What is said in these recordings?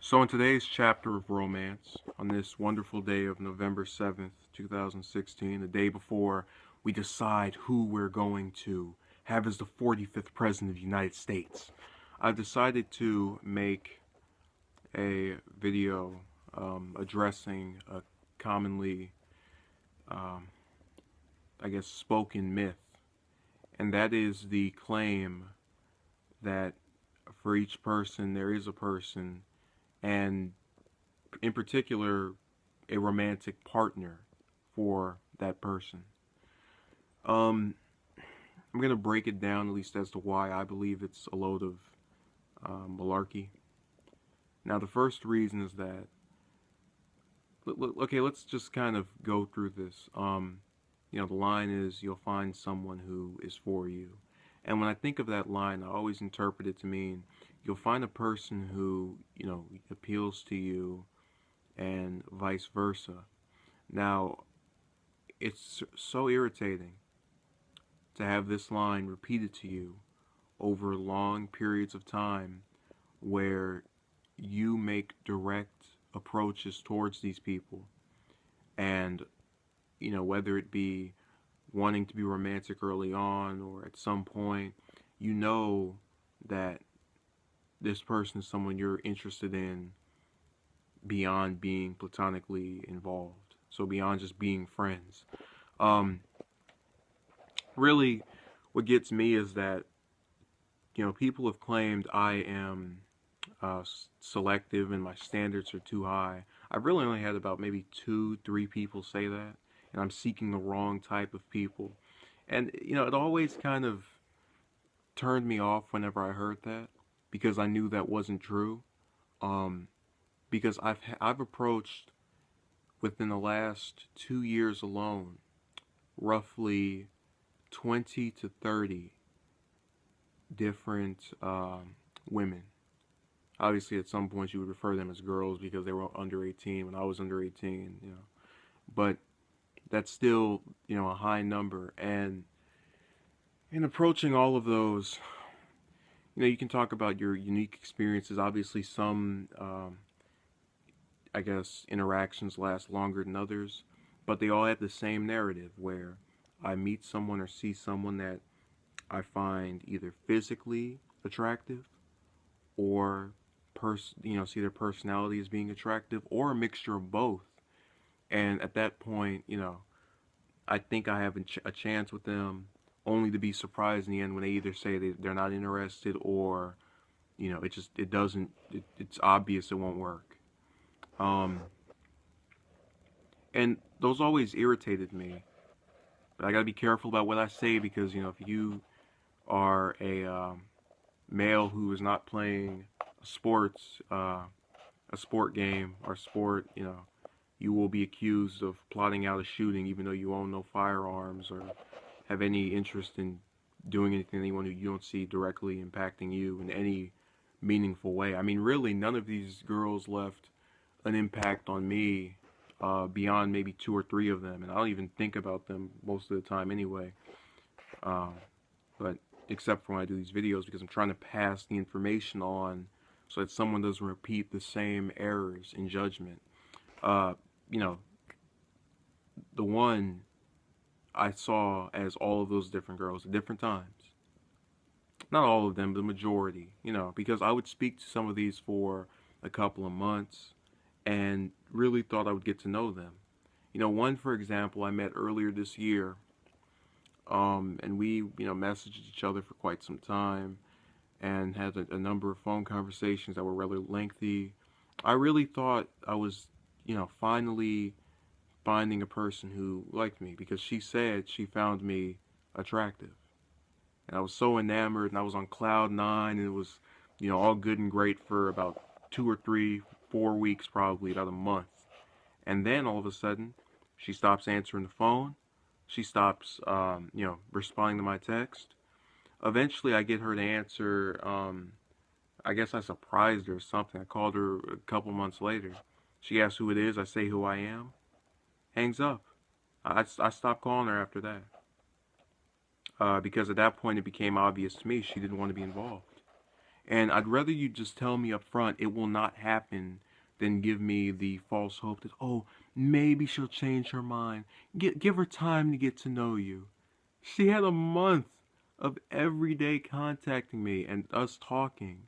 So in today's chapter of romance, on this wonderful day of November 7th, 2016, the day before we decide who we're going to have as the 45th President of the United States, I've decided to make a video addressing a commonly, um, spoken myth, and that is the claim that for each person there is a person, and in particular, a romantic partner for that person. Um, I'm gonna break it down at least as to why I believe it's a load of malarkey. Now, the first reason is that okay, let's just kind of go through this. The line is you'll find someone who is for you. And when I think of that line, I always interpret it to mean you'll find a person who, appeals to you and vice versa. Now, it's so irritating to have this line repeated to you over long periods of time where you make direct approaches towards these people, and whether it be wanting to be romantic early on or at some point, you know that this person is someone you're interested in beyond being platonically involved, so beyond just being friends. um Really, what gets me is that people have claimed I am selective and my standards are too high. I've really only had about maybe two, three people say that, and I'm seeking the wrong type of people. And it always kind of turned me off whenever I heard that, because I knew that wasn't true. Um, because I've approached, within the last 2 years alone, roughly 20 to 30 different women. Obviously, at some points you would refer them as girls because they were under 18 when I was under 18, But that's still, a high number. And in approaching all of those, you can talk about your unique experiences. Obviously, some, interactions last longer than others, but they all have the same narrative where I meet someone or see someone that I find either physically attractive or see their personality as being attractive, or a mixture of both. And at that point, I think I have a chance with them, only to be surprised in the end when they either say they're not interested, or it's obvious it won't work. Um, and those always irritated me. But I gotta be careful about what I say, because if you are a male who is not playing sports, a sport game or sport, you will be accused of plotting out a shooting, even though you own no firearms or have any interest in doing anything anyone who you don't see directly impacting you in any meaningful way. I mean, really, none of these girls left an impact on me, beyond maybe two or three of them, and I don't even think about them most of the time anyway. Uh, but except for when I do these videos, because I'm trying to pass the information on so that someone doesn't repeat the same errors in judgment. Uh, you know, the one I saw as all of those different girls at different times. Not all of them, but the majority, because I would speak to some of these for a couple of months and really thought I would get to know them. One, for example, I met earlier this year, and we, messaged each other for quite some time and had a number of phone conversations that were rather lengthy. I really thought I was, finally finding a person who liked me, because she said she found me attractive. And I was so enamored, and I was on cloud nine, and it was, all good and great for about 2 or 3, 4 weeks, probably about a month. And then all of a sudden, she stops answering the phone. She stops, responding to my text. Eventually, I get her to answer. I guess I surprised her or something. I called her a couple months later. She asks who it is. I say who I am. Hangs up. I stopped calling her after that. Because at that point it became obvious to me she didn't want to be involved. And I'd rather you just tell me up front it will not happen than give me the false hope that, oh, maybe she'll change her mind. Give her time to get to know you. She had a month of every day contacting me and us talking.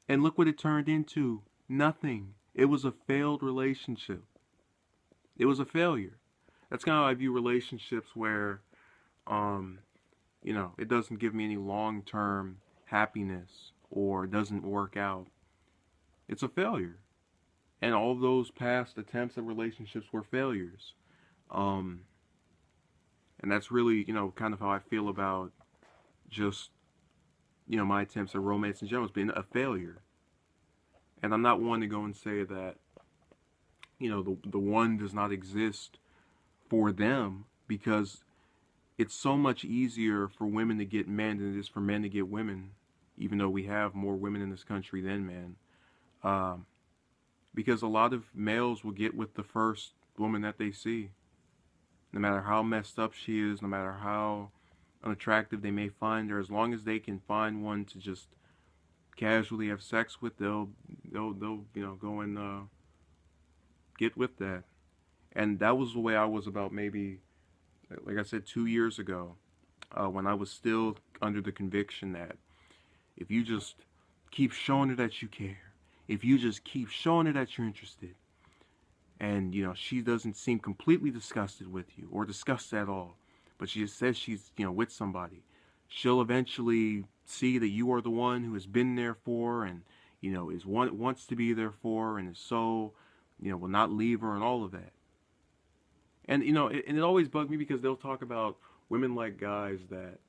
And look what it turned into. Nothing. It was a failed relationship. It was a failure. That's kind of how I view relationships where, um, it doesn't give me any long-term happiness or doesn't work out. It's a failure. And all those past attempts at relationships were failures. Um, and that's really, kind of how I feel about just, my attempts at romance in general has been a failure. And I'm not one to go and say that, the one does not exist for them, because it's so much easier for women to get men than it is for men to get women, even though we have more women in this country than men. Um, because a lot of males will get with the first woman that they see, no matter how messed up she is, no matter how unattractive they may find her. As long as they can find one to just casually have sex with, they'll go and get with that. And that was the way I was about maybe, like I said, 2 years ago, when I was still under the conviction that if you just keep showing her that you care, if you just keep showing her that you're interested, and she doesn't seem completely disgusted with you or disgusted at all, but she just says she's with somebody, she'll eventually see that you are the one who has been there for her, and is one wants to be there for her, and is so will not leave her, and all of that. And and it always bugged me because they'll talk about women like guys that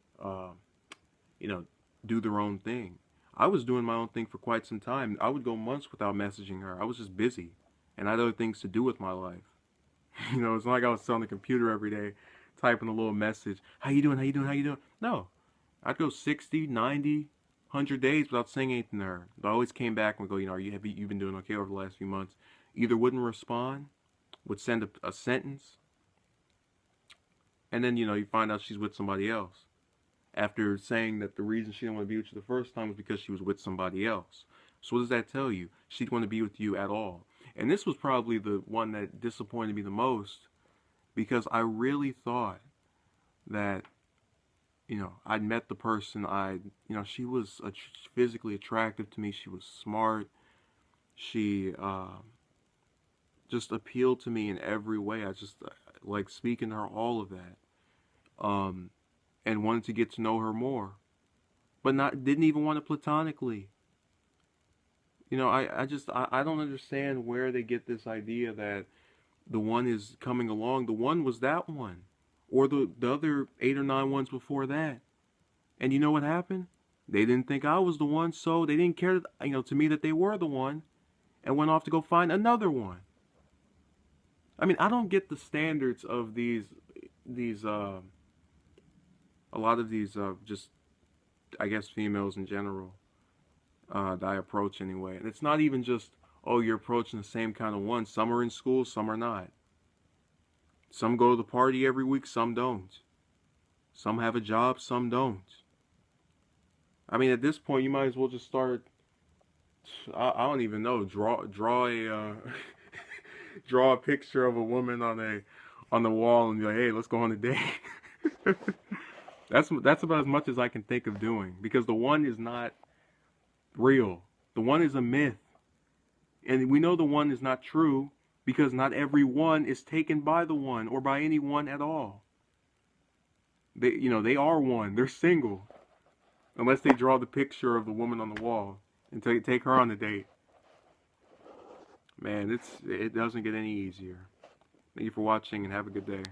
you know do their own thing. I was doing my own thing for quite some time. I would go months without messaging her. I was just busy, and I had other things to do with my life. It's not like I was on the computer every day typing a little message. How you doing? How you doing? How you doing? No. I'd go 60, 90, 100 days without saying anything to her. I always came back and would go, have you been doing okay over the last few months? Either wouldn't respond, would send a sentence, and then, you find out she's with somebody else. After saying that the reason she didn't want to be with you the first time was because she was with somebody else. So what does that tell you? She didn't want to be with you at all. And this was probably the one that disappointed me the most, because I really thought that, I'd met the person. She was physically attractive to me. She was smart. She just appealed to me in every way. I just like speaking to her, all of that. And wanted to get to know her more, but didn't even want it platonically. I don't understand where they get this idea that the one is coming along. The one was that one, or the other 8 or 9 ones before that. And you know what happened? They didn't think I was the one, so they didn't care, to me, that they were the one, and went off to go find another one. I mean, I don't get the standards of these a lot of these just, I guess, females in general, that I approach anyway. And it's not even just, oh, you're approaching the same kind of one. Some are in school, some are not. Some go to the party every week, some don't. Some have a job, some don't. I mean, at this point, you might as well just start, I don't even know, draw a draw a picture of a woman on the wall and be like, hey, let's go on a date. That's about as much as I can think of doing, because the one is not real. The one is a myth. And we know the one is not true because not every one is taken by the one or by anyone at all. They are one. They're single. Unless they draw the picture of the woman on the wall and take her on a date. Man, it doesn't get any easier. Thank you for watching and have a good day.